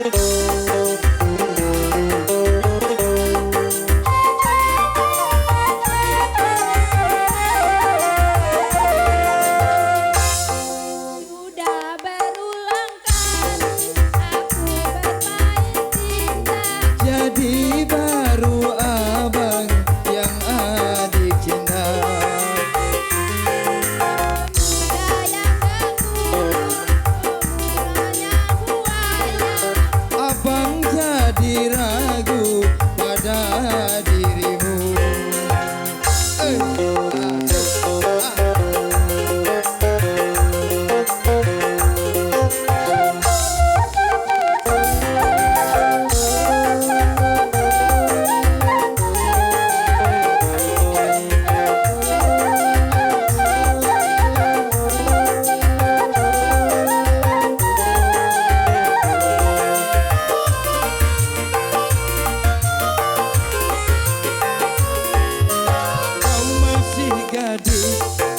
Jadi baru abang yang adik cinta. Abang jadi ragu pada dirimu.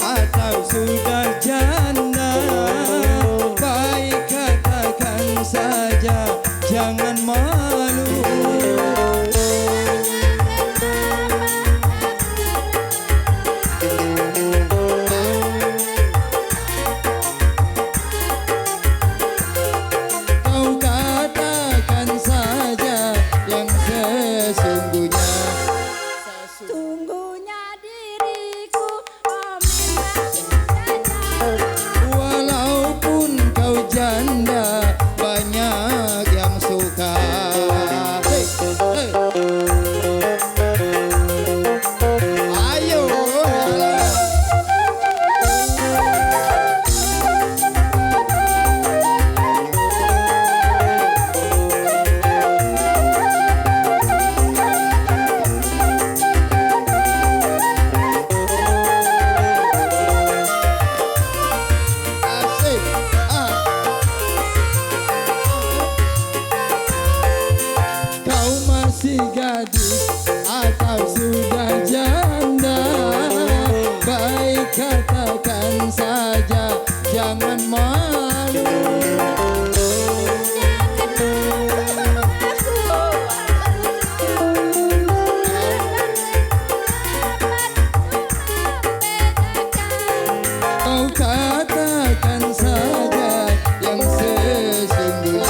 Atau sudah janda, baik katakan saja, jangan malu. Kau katakan saja yang sesungguhnya. Walaupun kau janda, banyak yang suka. Ayo. Kau masih gadis atau sudah janda, baik katakan saja, jangan malu. Kau katakan saja yang sesungguhnya.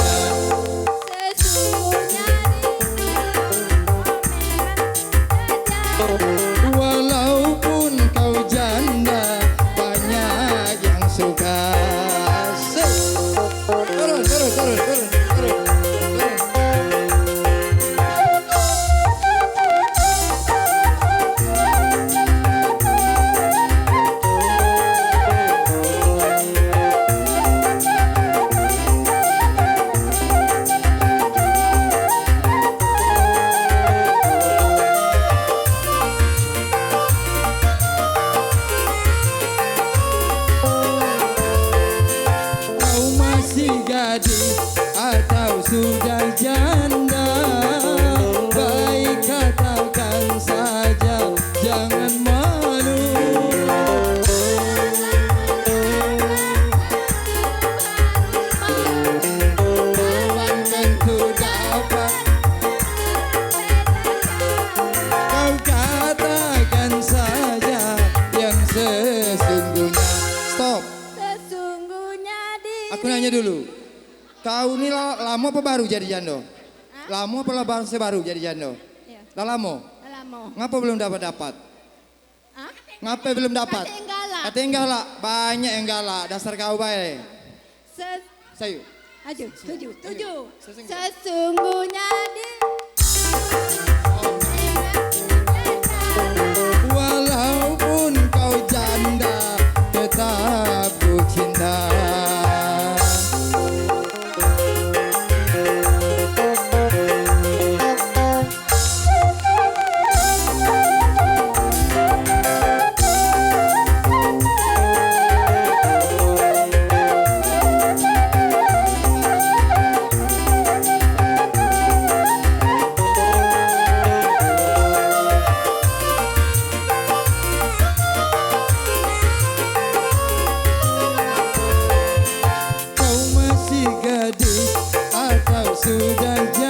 Walaupun kau janda, banyak yang suka. Turun, turun, turun, turun, turun. Gadis atau sudah janda, baik katakan saja, jangan malu. Abang tentu dapat. Kau katakan saja yang sesungguhnya. Stop. Aku nanya dulu, kau ini lama apa baru jadi jando? Lama apa baru jadi jando? Dah lama? Ngapa belum dapat? Ngapa belum dapat? Ketinggalan lah, banyak yang galak, dasar kau baik. Sayu. Tujuh. Sesungguhnya Walaupun kau janda, tetap ku cinta. janji